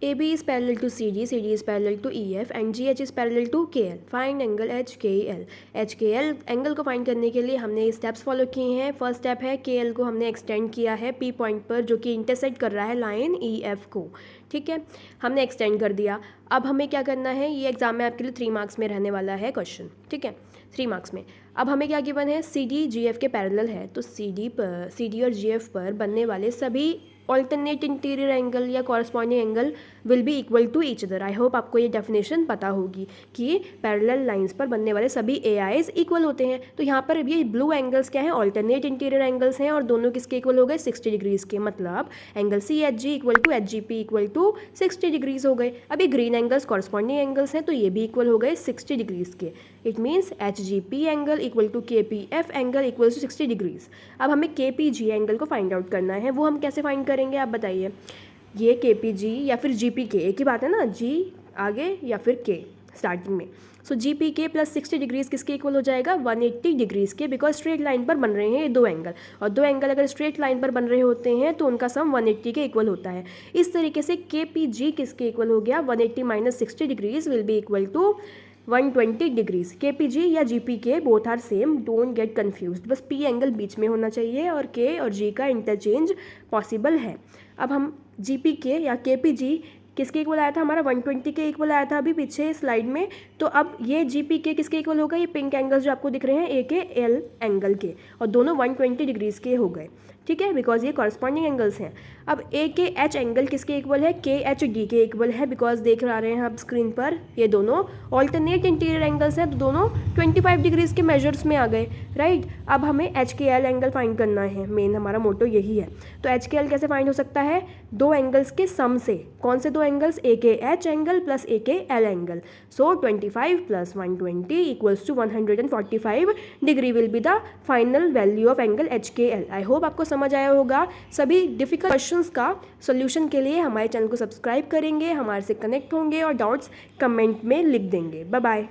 AB is parallel to CD, CD is parallel to EF and GH is parallel to KL. Find angle HKL. HKL angle को find करने के लिए हमने steps follow किए हैं. First step है KL को हमने एक्सटेंड किया है P पॉइंट पर जो कि इंटरसेक्ट कर रहा है लाइन EF को. ठीक है, हमने एक्सटेंड कर दिया. अब हमें क्या करना है, ये एग्जाम में आपके लिए 3 मार्क्स में रहने वाला है क्वेश्चन. ठीक है, 3 मार्क्स में. अब हमें क्या गिवन है, CD GF के पैरेलल है तो CD और GF पर बनने वाले सभी ऑल्टरनेट इंटीरियर एंगल या corresponding angle will be equal to each other. I hope आपको ये डेफिनेशन पता होगी कि पैरेलल लाइंस पर बनने वाले सभी AIs इक्वल होते हैं. तो यहाँ पर ये ब्लू एंगल्स क्या हैं, ऑल्टरनेट इंटीरियर एंगल्स हैं और दोनों किसके इक्वल हो गए, 60 डिग्रीज़ के. मतलब angle CHG equal to HGP equal to 60 degrees हो गए. अब ये ग्रीन एंगल्स कॉरस्पॉन्डिंग एंगल्स हैं तो ये भी इक्वल हो गए 60 डिग्रीज़ के. It means HGP angle equal to KPF angle equal to 60 degrees. अब हमें KPG एंगल को फाइंड आउट करना है. वो हम कैसे फाइंड करेंगे आप बताइए. ये KPG या फिर GPK एक ही बात है ना, G आगे या फिर K स्टार्टिंग में. सो GPK प्लस 60 डिग्रीज़ किसके इक्वल हो जाएगा, 180 डिग्रीज़ के. बिकॉज स्ट्रेट लाइन पर बन रहे हैं ये दो एंगल और दो एंगल अगर स्ट्रेट लाइन पर बन रहे होते हैं तो उनका सम 180 के इक्वल होता है. इस तरीके से KPG किसके इक्वल हो गया, 180 minus 60 degrees will be equal to 120 degrees. KPG या GPK both are same, don't get confused. बस P एंगल बीच में होना चाहिए और K और G का इंटरचेंज पॉसिबल है. अब हम GPK या KPG किसके इक्वल आया था, हमारा 120 के इक्वल आया था अभी पीछे स्लाइड में. तो अब ये GPK किसके इक्वल होगा, ये पिंक एंगल्स जो आपको दिख रहे हैं AKL एंगल के, और दोनों 120 डिग्रीज़ के हो गए. ठीक है, बिकॉज ये कॉरस्पॉन्डिंग एंगल्स हैं. अब AKH एंगल किसके इक्वल है, KHD के इक्वल है. बिकॉज देख रहे हैं आप स्क्रीन पर ये दोनों ऑल्टरनेट इंटीरियर एंगल्स हैं तो दोनों 25 डिग्रीज़ के मेजर्स में आ गए. राइट, अब हमें HKL एंगल फाइंड करना है. मेन हमारा मोटो यही है. तो HKL कैसे फाइंड हो सकता है, दो एंगल्स के सम से. कौन से दो angles, AKH angle plus AKL angle. So 25 plus 120 equals to 145 degree will be the final value of angle HKL. I hope आपको समझ आया होगा. सभी डिफिकल्ट क्वेश्चंस का सॉल्यूशन के लिए हमारे चैनल को सब्सक्राइब करेंगे, हमारे से कनेक्ट होंगे और डाउट्स कमेंट में लिख देंगे. Bye bye.